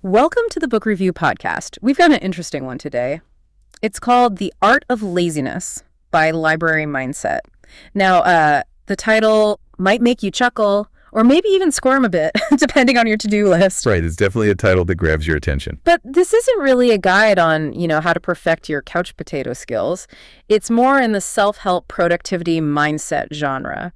Welcome to the Book Review Podcast. We've got an interesting one today. It's called The Art of Laziness by Library Mindset. Now, the title might make you chuckle or maybe even squirm a bit, depending on your to-do list. Right, it's definitely a title that grabs your attention. But this isn't really a guide on, how to perfect your couch potato skills. It's more in the self-help productivity mindset genre.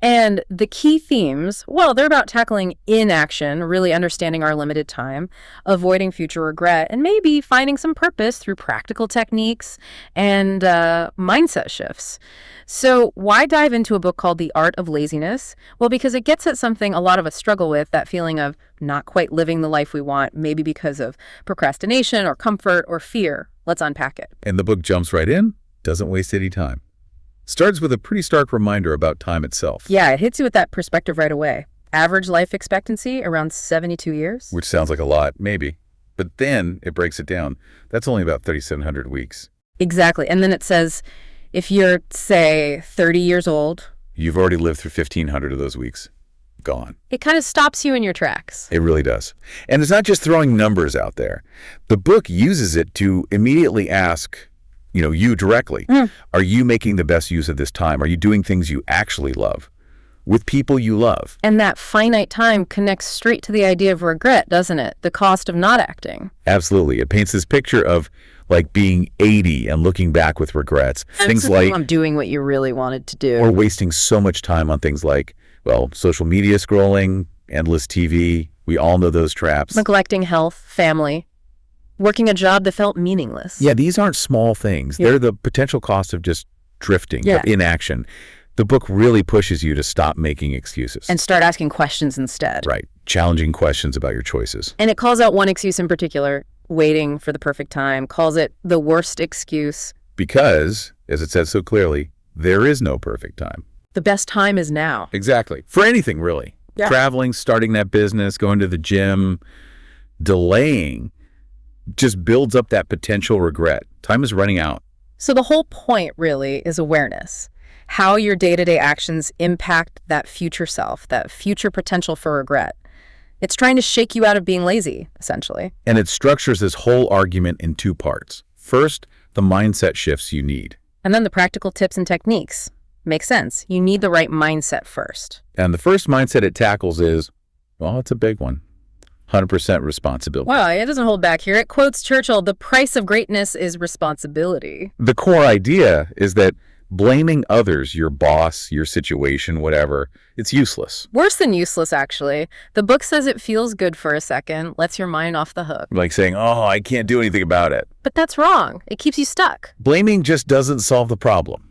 And the key themes, well, they're about tackling inaction, really understanding our limited time, avoiding future regret, and maybe finding some purpose through practical techniques and mindset shifts. So why dive into a book called The Art of Laziness? Well, because it gets at something a lot of us struggle with, that feeling of not quite living the life we want, maybe because of procrastination or comfort or fear. Let's unpack it. And the book jumps right in, doesn't waste any time. Starts with a pretty stark reminder about time itself. Yeah, it hits you with that perspective right away. Average life expectancy, around 72 years. Which sounds like a lot, maybe. But then it breaks it down. That's only about 3,700 weeks. Exactly. And then it says, if you're, say, 30 years old, you've already lived through 1,500 of those weeks. Gone. It kind of stops you in your tracks. It really does. And it's not just throwing numbers out there. The book uses it to immediately ask, you directly, are you making the best use of this time? Are you doing things you actually love with people you love? And that finite time connects straight to the idea of regret, doesn't it? The cost of not acting. Absolutely. It paints this picture of like being 80 and looking back with regrets. Things like I'm doing what you really wanted to do. Or wasting so much time on things like, social media scrolling, endless TV. We all know those traps. Neglecting health, family, working a job that felt meaningless. Yeah, these aren't small things. Yeah. They're the potential cost of just drifting, Yeah. of inaction. The book really pushes you to stop making excuses. And start asking questions instead. Right. Challenging questions about your choices. And it calls out one excuse in particular, waiting for the perfect time, calls it the worst excuse. Because, as it says so clearly, there is no perfect time. The best time is now. Exactly. For anything, really. Yeah. Traveling, starting that business, going to the gym, delaying just builds up that potential regret. Time is running out. So the whole point really is awareness. How your day-to-day actions impact that future self, that future potential for regret. It's trying to shake you out of being lazy, essentially. And it structures this whole argument in two parts. First, the mindset shifts you need. And then the practical tips and techniques. Makes sense. You need the right mindset first. And the first mindset it tackles is, it's a big one. 100% responsibility. Wow, it doesn't hold back here. It quotes Churchill, the price of greatness is responsibility. The core idea is that blaming others, your boss, your situation, whatever, it's useless. Worse than useless, actually. The book says it feels good for a second, lets your mind off the hook. Like saying, I can't do anything about it. But that's wrong. It keeps you stuck. Blaming just doesn't solve the problem.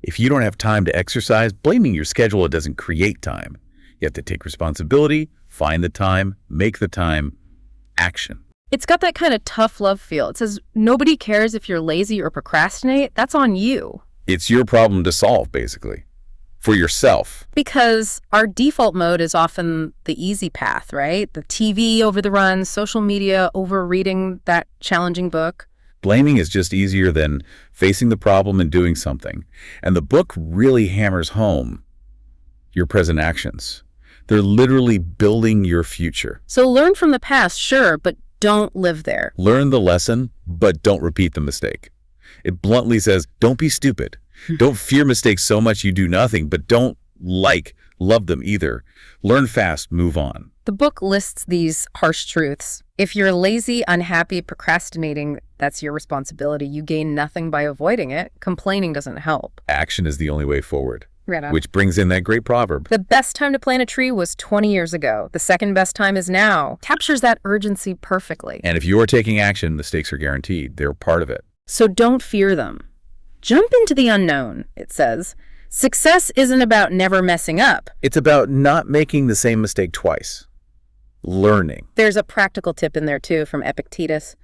If you don't have time to exercise, blaming your schedule doesn't create time. You have to take responsibility, find the time, make the time, action. It's got that kind of tough love feel. It says nobody cares if you're lazy or procrastinate. That's on you. It's your problem to solve, basically, for yourself. Because our default mode is often the easy path, right? The TV over the run, social media over reading that challenging book. Blaming is just easier than facing the problem and doing something. And the book really hammers home your present actions. They're literally building your future. So learn from the past, sure, but don't live there. Learn the lesson, but don't repeat the mistake. It bluntly says, don't be stupid. Don't fear mistakes so much you do nothing, but don't love them either. Learn fast, move on. The book lists these harsh truths. If you're lazy, unhappy, procrastinating, that's your responsibility. You gain nothing by avoiding it. Complaining doesn't help. Action is the only way forward. Right on. Which brings in that great proverb. The best time to plant a tree was 20 years ago. The second best time is now. Captures that urgency perfectly. And if you are taking action, mistakes are guaranteed. They're part of it. So don't fear them. Jump into the unknown, it says. Success isn't about never messing up. It's about not making the same mistake twice. Learning. There's a practical tip in there too from Epictetus.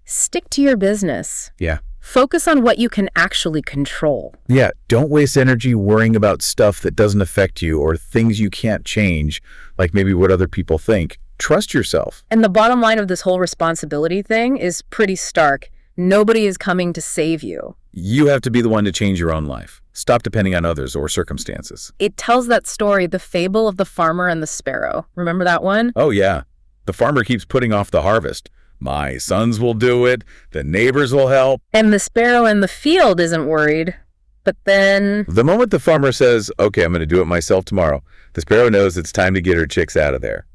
Stick to your business. Yeah. Focus on what you can actually control. Yeah, don't waste energy worrying about stuff that doesn't affect you or things you can't change, like maybe what other people think. Trust yourself. And the bottom line of this whole responsibility thing is pretty stark. Nobody is coming to save you. You have to be the one to change your own life. Stop depending on others or circumstances. It tells that story, the fable of the farmer and the sparrow. Remember that one? Oh, yeah. The farmer keeps putting off the harvest. My sons will do it. The neighbors will help. And the sparrow in the field isn't worried. But then, The moment the farmer says, okay, I'm going to do it myself tomorrow, the sparrow knows it's time to get her chicks out of there.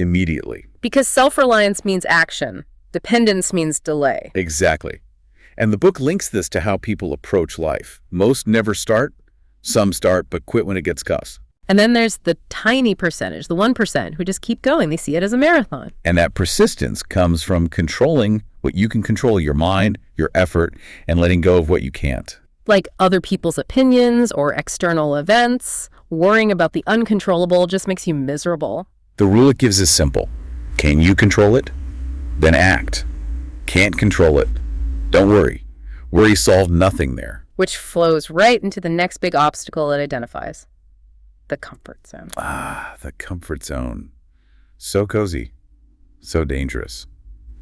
Immediately. because self-reliance means action, dependence means delay. Exactly. And the book links this to how people approach life. Most never start. Some start, but quit when it gets cuffs. And then there's the tiny percentage, the 1%, who just keep going. They see it as a marathon. And that persistence comes from controlling what you can control, your mind, your effort, and letting go of what you can't. Like other people's opinions or external events. Worrying about the uncontrollable just makes you miserable. The rule it gives is simple. Can you control it? Then act. Can't control it? Don't worry. Worry solved nothing there. Which flows right into the next big obstacle it identifies. The comfort zone. Ah, the comfort zone. So cozy. So dangerous,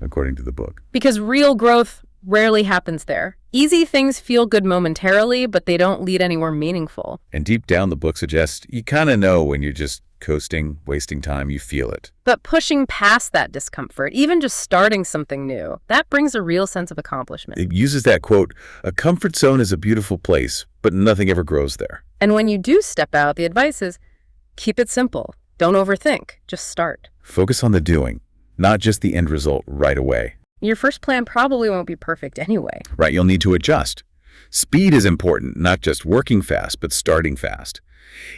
according to the book. Because real growth rarely happens there. Easy things feel good momentarily, but they don't lead anywhere meaningful. And deep down, the book suggests you kind of know when you're just coasting, wasting time, you feel it. But pushing past that discomfort, even just starting something new, that brings a real sense of accomplishment. It uses that quote, a comfort zone is a beautiful place, but nothing ever grows there. And when you do step out, the advice is keep it simple. Don't overthink. Just start. Focus on the doing, not just the end result right away. Your first plan probably won't be perfect anyway. Right, you'll need to adjust. Speed is important, not just working fast, but starting fast.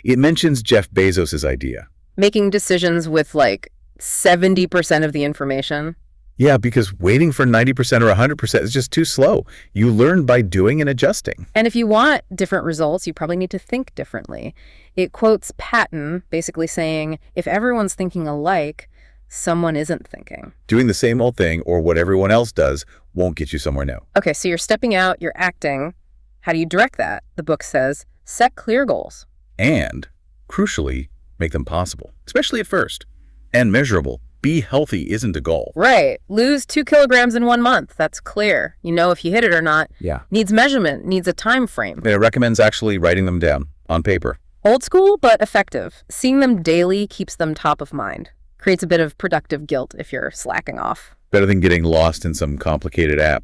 It mentions Jeff Bezos' idea. Making decisions with like 70% of the information. Yeah, because waiting for 90% or 100% is just too slow. You learn by doing and adjusting. And if you want different results, you probably need to think differently. It quotes Patton, basically saying, if everyone's thinking alike, someone isn't thinking. Doing the same old thing or what everyone else does won't get you somewhere new. Okay, so you're stepping out, you're acting. How do you direct that? The book says, set clear goals. And, crucially, make them possible, especially at first. And measurable. Be healthy isn't a goal. Right. Lose 2 kilograms in 1 month. That's clear. You know if you hit it or not. Yeah. Needs measurement, needs a time frame. And it recommends actually writing them down on paper. Old school, but effective. Seeing them daily keeps them top of mind. Creates a bit of productive guilt if you're slacking off. Better than getting lost in some complicated app.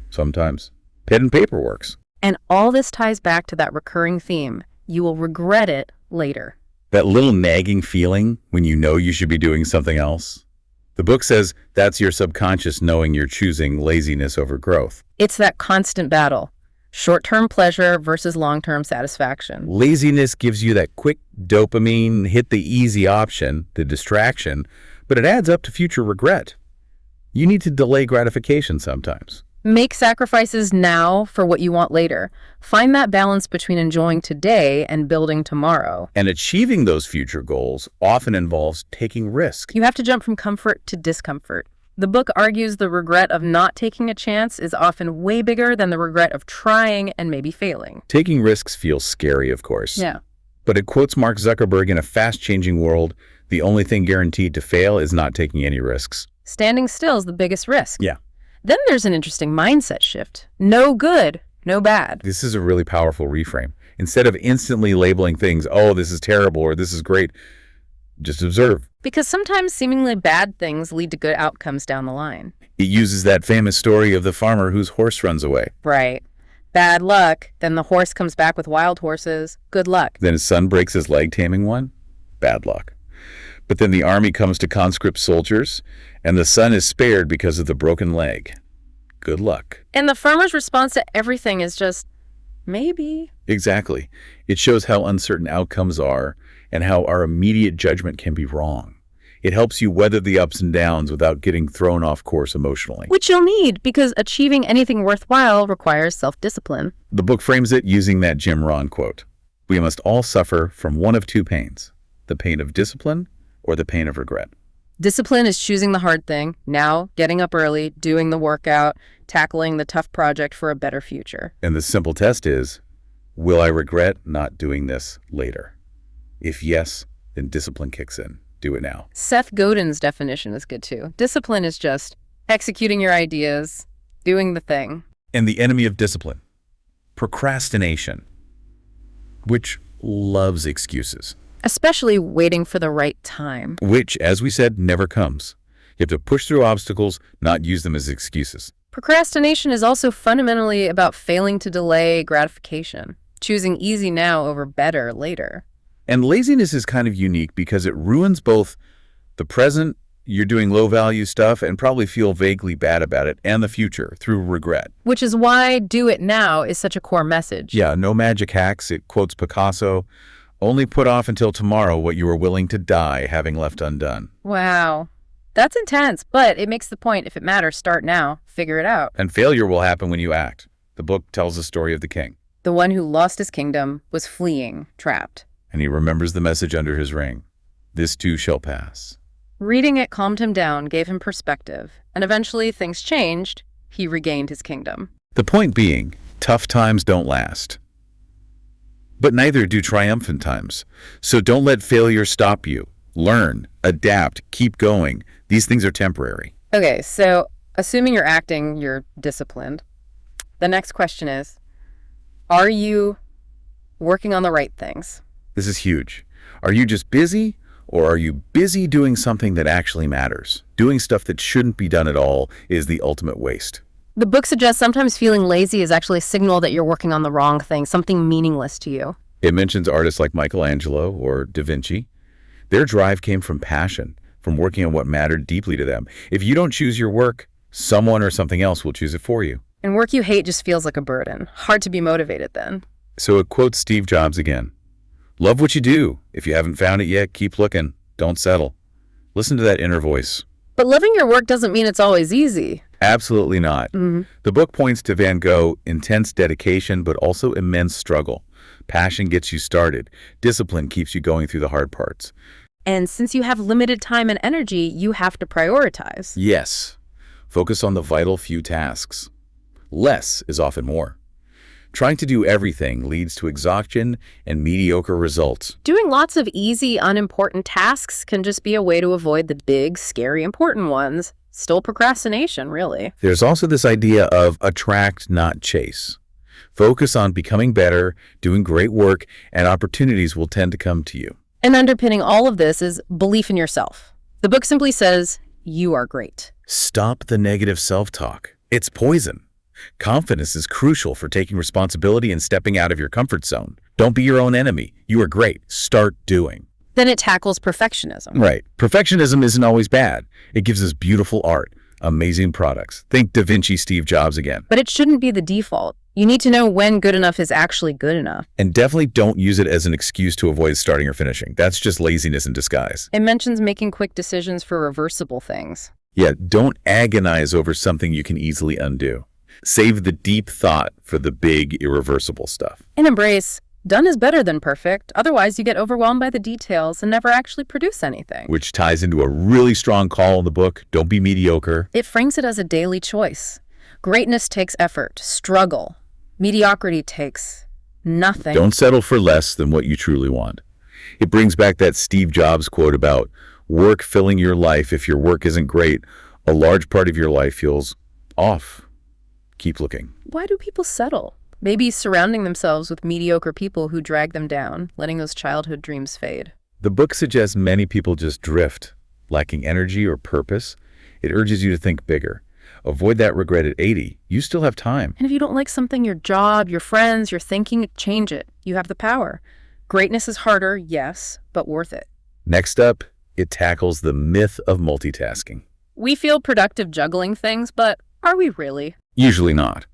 Sometimes. Pen and paper works. And all this ties back to that recurring theme. You will regret it later. That little nagging feeling when you know you should be doing something else. The book says that's your subconscious knowing you're choosing laziness over growth. It's that constant battle. Short-term pleasure versus long-term satisfaction. Laziness gives you that quick dopamine, hit the easy option, the distraction, but it adds up to future regret. You need to delay gratification sometimes. Make sacrifices now for what you want later. Find that balance between enjoying today and building tomorrow. And achieving those future goals often involves taking risk. You have to jump from comfort to discomfort. The book argues the regret of not taking a chance is often way bigger than the regret of trying and maybe failing. Taking risks feels scary, of course. Yeah. But it quotes Mark Zuckerberg, in a fast-changing world, the only thing guaranteed to fail is not taking any risks. Standing still is the biggest risk. Yeah. Then there's an interesting mindset shift. No good, no bad. This is a really powerful reframe. Instead of instantly labeling things, oh, this is terrible or this is great, just observe. Because sometimes seemingly bad things lead to good outcomes down the line. It uses that famous story of the farmer whose horse runs away. Right. Bad luck. Then the horse comes back with wild horses. Good luck. Then his son breaks his leg taming one. Bad luck. But then the army comes to conscript soldiers, and the son is spared because of the broken leg. Good luck. And the farmer's response to everything is just, maybe. Exactly. It shows how uncertain outcomes are and how our immediate judgment can be wrong. It helps you weather the ups and downs without getting thrown off course emotionally. Which you'll need, because achieving anything worthwhile requires self-discipline. The book frames it using that Jim Rohn quote. We must all suffer from one of two pains, the pain of discipline or the pain of regret. Discipline is choosing the hard thing, now getting up early, doing the workout, tackling the tough project for a better future. And the simple test is, will I regret not doing this later? If yes, then discipline kicks in. Do it now. Seth Godin's definition is good too. Discipline is just executing your ideas, doing the thing. And the enemy of discipline, procrastination, which loves excuses. especially waiting for the right time. Which, as we said, never comes. You have to push through obstacles, not use them as excuses. Procrastination is also fundamentally about failing to delay gratification, choosing easy now over better later. And laziness is kind of unique because it ruins both the present, you're doing low-value stuff and probably feel vaguely bad about it, and the future through regret. Which is why do it now is such a core message. Yeah, no magic hacks. It quotes Picasso, only put off until tomorrow what you are willing to die having left undone. Wow. That's intense, but it makes the point, if it matters, start now, figure it out. And failure will happen when you act. The book tells the story of the king. The one who lost his kingdom was fleeing, trapped. And he remembers the message under his ring. This too shall pass. Reading it calmed him down, gave him perspective, and eventually things changed. He regained his kingdom. The point being, tough times don't last. But neither do triumphant times. So don't let failure stop you. Learn, adapt, keep going. These things are temporary. Okay, so assuming you're acting, you're disciplined. The next question is, are you working on the right things? This is huge. Are you just busy, or are you busy doing something that actually matters? Doing stuff that shouldn't be done at all is the ultimate waste. The book suggests sometimes feeling lazy is actually a signal that you're working on the wrong thing, something meaningless to you. It mentions artists like Michelangelo or Da Vinci. Their drive came from passion, from working on what mattered deeply to them. If you don't choose your work, someone or something else will choose it for you. And work you hate just feels like a burden. Hard to be motivated then. So it quotes Steve Jobs again. Love what you do. If you haven't found it yet, keep looking. Don't settle. Listen to that inner voice. But loving your work doesn't mean it's always easy. Absolutely not. The book points to Van Gogh, intense dedication, but also immense struggle. Passion gets you started. Discipline keeps you going through the hard parts. And since you have limited time and energy, you have to prioritize. Yes. Focus on the vital few tasks. Less is often more. Trying to do everything leads to exhaustion and mediocre results. Doing lots of easy, unimportant tasks can just be a way to avoid the big, scary, important ones. Still procrastination, really. There's also this idea of attract, not chase. Focus on becoming better, doing great work, and opportunities will tend to come to you. And underpinning all of this is belief in yourself. The book simply says, you are great. Stop the negative self-talk. It's poison. Confidence is crucial for taking responsibility and stepping out of your comfort zone. Don't be your own enemy. You are great. Start doing. Then it tackles perfectionism. Right. Perfectionism isn't always bad. It gives us beautiful art, amazing products. Think Da Vinci, Steve Jobs again. But it shouldn't be the default. You need to know when good enough is actually good enough. And definitely don't use it as an excuse to avoid starting or finishing. That's just laziness in disguise. It mentions making quick decisions for reversible things. Yeah, don't agonize over something you can easily undo. Save the deep thought for the big, irreversible stuff. And embrace, done is better than perfect. Otherwise, you get overwhelmed by the details and never actually produce anything. Which ties into a really strong call in the book. Don't be mediocre. It frames it as a daily choice. Greatness takes effort, struggle. Mediocrity takes nothing. Don't settle for less than what you truly want. It brings back that Steve Jobs quote about work filling your life. If your work isn't great, a large part of your life feels off. Keep looking. Why do people settle? Maybe surrounding themselves with mediocre people who drag them down, letting those childhood dreams fade. The book suggests many people just drift, lacking energy or purpose. It urges you to think bigger. Avoid that regret at 80. You still have time. And if you don't like something, your job, your friends, your thinking, change it. You have the power. Greatness is harder, yes, but worth it. Next up, it tackles the myth of multitasking. We feel productive juggling things, but are we really? Usually not.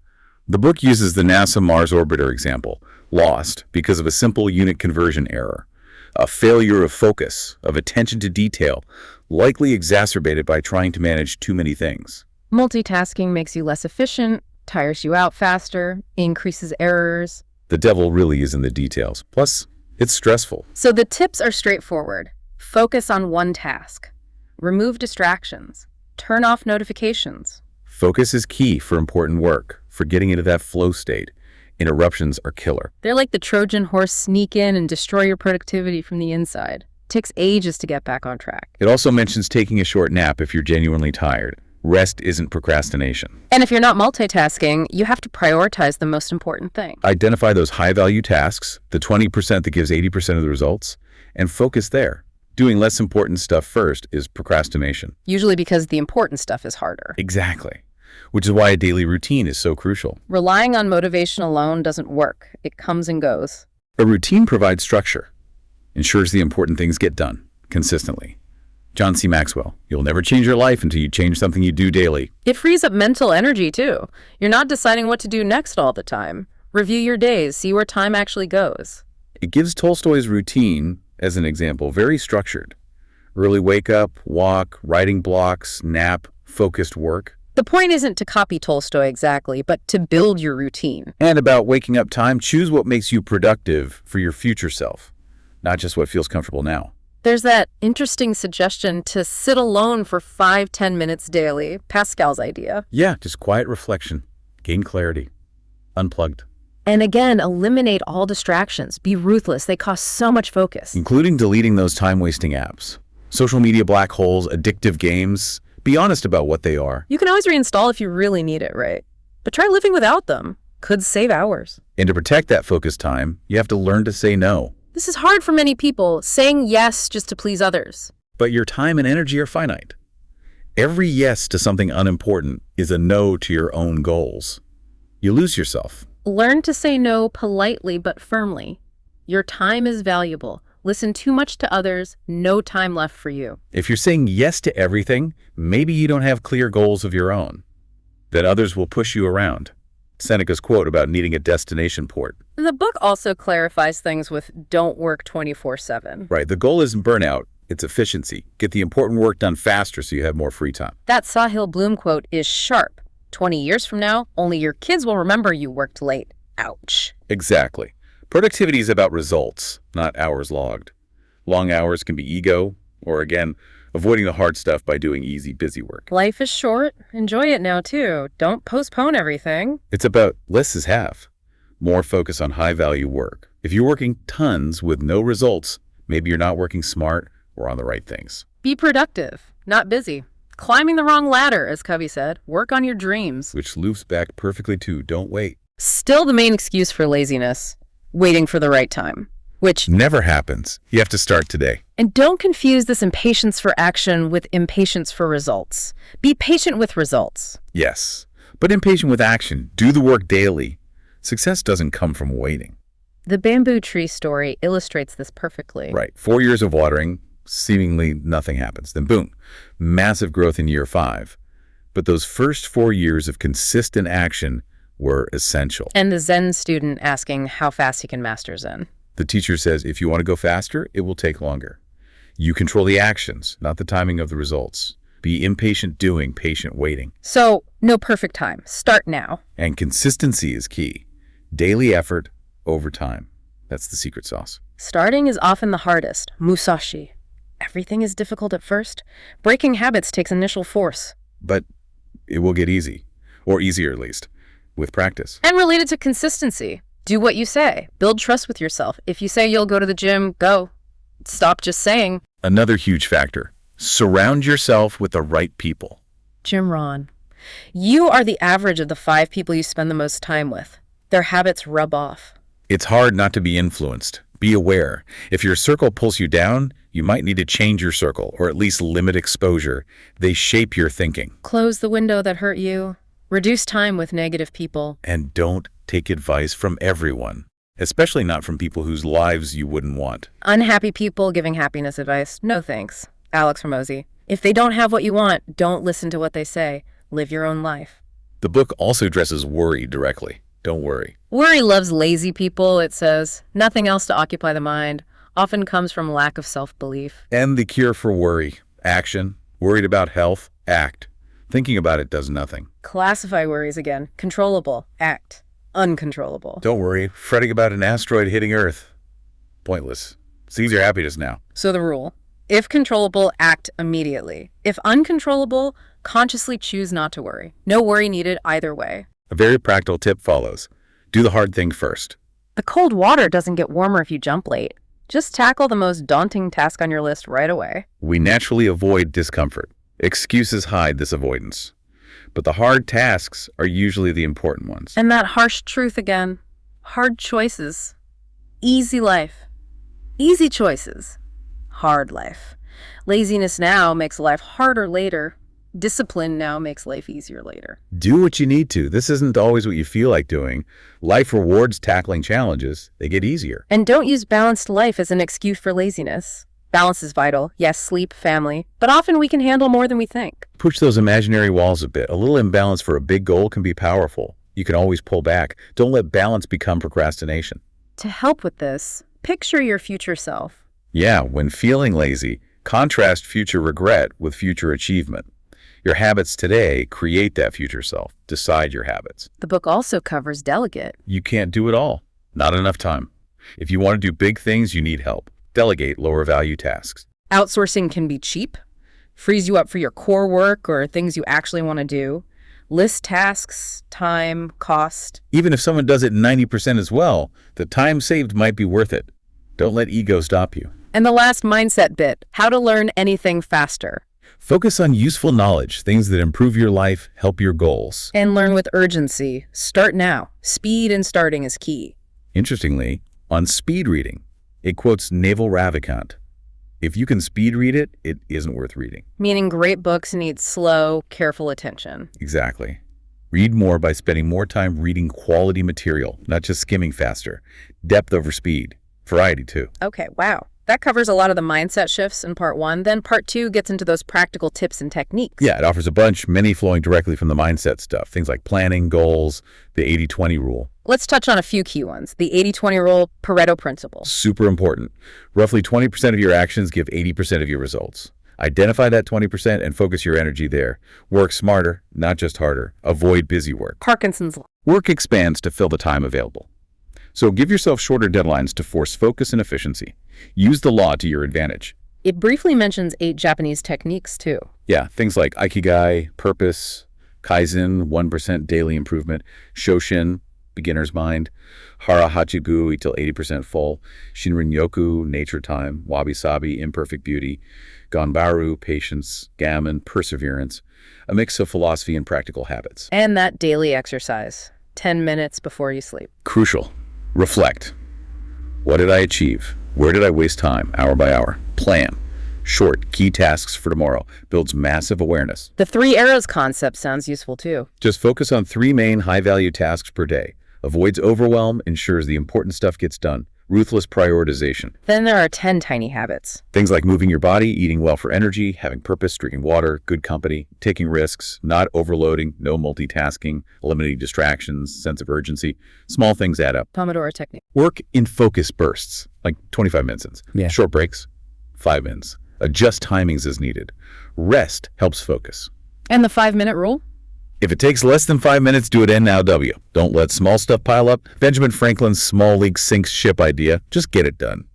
The book uses the NASA Mars orbiter example, lost because of a simple unit conversion error. A failure of focus, of attention to detail, likely exacerbated by trying to manage too many things. Multitasking makes you less efficient, tires you out faster, increases errors. The devil really is in the details. Plus, it's stressful. So the tips are straightforward. Focus on one task. Remove distractions. Turn off notifications. Focus is key for important work, for getting into that flow state. Interruptions are killer. They're like the Trojan horse sneak in and destroy your productivity from the inside. It takes ages to get back on track. It also mentions taking a short nap if you're genuinely tired. Rest isn't procrastination. And if you're not multitasking, you have to prioritize the most important thing. Identify those high-value tasks, the 20% that gives 80% of the results, and focus there. Doing less important stuff first is procrastination. Usually because the important stuff is harder. Exactly. Which is why a daily routine is so crucial. Relying on motivation alone doesn't work. It comes and goes. A routine provides structure, ensures the important things get done consistently. John C. Maxwell, you'll never change your life until you change something you do daily. It frees up mental energy, too. You're not deciding what to do next all the time. Review your days, see where time actually goes. It gives Tolstoy's routine, as an example, very structured. Early wake up, walk, writing blocks, nap, focused work. The point isn't to copy Tolstoy exactly, but to build your routine. And about waking up time, choose what makes you productive for your future self, not just what feels comfortable now. There's that interesting suggestion to sit alone for 5-10 minutes daily, Pascal's idea. Yeah, just quiet reflection, gain clarity, unplugged. And again, eliminate all distractions. Be ruthless. They cost so much focus. Including deleting those time-wasting apps. Social media black holes, addictive games. Be honest about what they are. You can always reinstall if you really need it, right? But try living without them. Could save hours. And to protect that focus time, you have to learn to say no. This is hard for many people, saying yes just to please others. But your time and energy are finite. Every yes to something unimportant is a no to your own goals. You lose yourself. Learn to say no politely but firmly. Your time is valuable. Listen too much to others, no time left for you. If you're saying yes to everything, maybe you don't have clear goals of your own. That others will push you around. Seneca's quote about needing a destination port. The book also clarifies things with don't work 24/7. Right, the goal isn't burnout, it's efficiency. Get the important work done faster so you have more free time. That Sahil Bloom quote is sharp. 20 years from now, only your kids will remember you worked late. Ouch. Exactly. Productivity is about results, not hours logged. Long hours can be ego, or again, avoiding the hard stuff by doing easy, busy work. Life is short. Enjoy it now, too. Don't postpone everything. It's about less is half. More focus on high-value work. If you're working tons with no results, maybe you're not working smart or on the right things. Be productive, not busy. Climbing the wrong ladder, as Covey said. Work on your dreams. Which loops back perfectly to don't wait. Still the main excuse for laziness. Waiting for the right time. Which never happens. You have to start today. And don't confuse this impatience for action with impatience for results. Be patient with results. Yes, but impatient with action. Do the work daily. Success doesn't come from waiting. The bamboo tree story illustrates this perfectly. Right. 4 years of watering, seemingly nothing happens. Then boom, massive growth in year 5. But those first 4 years of consistent action were essential. And the Zen student asking how fast he can master Zen. The teacher says, if you want to go faster, it will take longer. You control the actions, not the timing of the results. Be impatient doing, patient waiting. So, no perfect time. Start now. And consistency is key. Daily effort over time. That's the secret sauce. Starting is often the hardest. Musashi. Everything is difficult at first. Breaking habits takes initial force. But it will get easy, or easier at least, with practice. And related to consistency. Do what you say. Build trust with yourself. If you say you'll go to the gym, go. Stop just saying. Another huge factor. Surround yourself with the right people. Jim Rohn. You are the average of the 5 people you spend the most time with. Their habits rub off. It's hard not to be influenced. Be aware. If your circle pulls you down, you might need to change your circle, or at least limit exposure. They shape your thinking. Close the window that hurt you. Reduce time with negative people. And don't take advice from everyone, especially not from people whose lives you wouldn't want. Unhappy people giving happiness advice. No thanks. Alex Ramosi. If they don't have what you want, don't listen to what they say. Live your own life. The book also addresses worry directly. Don't worry. Worry loves lazy people, it says. Nothing else to occupy the mind. Often comes from lack of self-belief. And the cure for worry. Action. Worried about health. Act. Thinking about it does nothing. Classify worries again. Controllable. Act. Uncontrollable. Don't worry. Fretting about an asteroid hitting Earth. Pointless. Seize your happiness now. So the rule. If controllable, act immediately. If uncontrollable, consciously choose not to worry. No worry needed either way. A very practical tip follows. Do the hard thing first. The cold water doesn't get warmer if you jump late. Just tackle the most daunting task on your list right away. We naturally avoid discomfort. Excuses hide this avoidance. But the hard tasks are usually the important ones. And that harsh truth again. Hard choices. Easy life. Easy choices. hard life. Laziness now makes life harder later. Discipline now makes life easier later. Do what you need to. This isn't always what you feel like doing. Life rewards tackling challenges. They get easier. And don't use balanced life as an excuse for laziness. Balance is vital. Yes, sleep, family, but often we can handle more than we think. Push those imaginary walls a bit. A little imbalance for a big goal can be powerful. You can always pull back. Don't let balance become procrastination. To help with this, picture your future self. Yeah, when feeling lazy, contrast future regret with future achievement. Your habits today create that future self. Decide your habits. The book also covers delegate. You can't do it all. Not enough time. If you want to do big things, you need help. Delegate lower value tasks. Outsourcing can be cheap, frees you up for your core work or things you actually want to do. List tasks, time, cost. Even if someone does it 90% as well, the time saved might be worth it. Don't let ego stop you. And the last mindset bit, how to learn anything faster. Focus on useful knowledge, things that improve your life, help your goals. And learn with urgency. Start now. Speed in starting is key. Interestingly, on speed reading, it quotes Naval Ravikant. If you can speed read it, it isn't worth reading. Meaning great books need slow, careful attention. Exactly. Read more by spending more time reading quality material, not just skimming faster. Depth over speed. Variety, too. Okay, wow. That covers a lot of the mindset shifts in part one. Then part two gets into those practical tips and techniques. Yeah, it offers a bunch, many flowing directly from the mindset stuff. Things like planning, goals, the 80-20 rule. Let's touch on a few key ones. The 80-20 rule, Pareto principle. Super important. Roughly 20% of your actions give 80% of your results. Identify that 20% and focus your energy there. Work smarter, not just harder. Avoid busy work. Parkinson's law. Work expands to fill the time available. So give yourself shorter deadlines to force focus and efficiency. Use the law to your advantage. It briefly mentions 8 Japanese techniques, too. Yeah, things like Ikigai, purpose, Kaizen, 1% daily improvement, Shoshin, beginner's mind, Hara Hachigu, eat till 80% full, Shinrin-yoku, nature time, Wabi-sabi, imperfect beauty, Ganbaru, patience, Gammon, perseverance, a mix of philosophy and practical habits. And that daily exercise, 10 minutes before you sleep. Crucial. Reflect. What did I achieve? Where did I waste time, hour by hour? Plan. Short, key tasks for tomorrow. Builds massive awareness. The 3 arrows concept sounds useful too. Just focus on 3 main high-value tasks per day. Avoids overwhelm, ensures the important stuff gets done. Ruthless prioritization. Then there are 10 tiny habits. Things like moving your body, eating well for energy, having purpose, drinking water, good company, taking risks, not overloading, no multitasking, eliminating distractions, sense of urgency. Small things add up. Pomodoro technique. Work in focus bursts, like 25 minutes. Yeah. Short breaks, 5 minutes. Adjust timings as needed. Rest helps focus. And the 5-minute rule? If it takes less than 5 minutes, do it now. Don't let small stuff pile up. Benjamin Franklin's small leak sinks ship idea. Just get it done.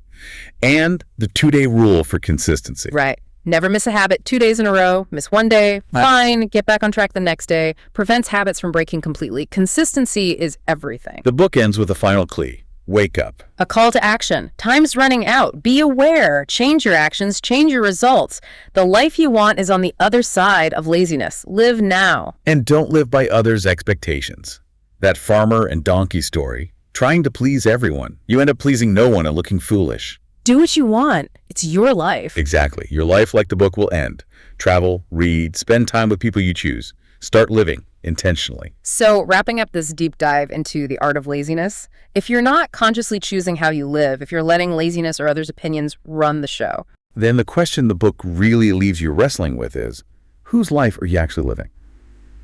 And the 2-day rule for consistency. Right. Never miss a habit 2 days in a row. Miss one day, fine. Get back on track the next day. Prevents habits from breaking completely. Consistency is everything. The book ends with a final plea. Wake up. A call to action. Time's running out. Be aware. Change your actions. Change your results. The life you want is on the other side of laziness. Live now. And don't live by others' expectations. That farmer and donkey story, trying to please everyone. You end up pleasing no one and looking foolish. Do what you want. It's your life. Exactly. Your life, like the book, will end. Travel, read, spend time with people you choose. Start living intentionally. So, wrapping up this deep dive into the art of laziness, if you're not consciously choosing how you live, if you're letting laziness or others' opinions run the show, then the question the book really leaves you wrestling with is, whose life are you actually living?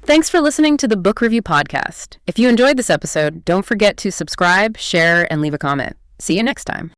Thanks for listening to the Book Review Podcast. If you enjoyed this episode, don't forget to subscribe, share, and leave a comment. See you next time.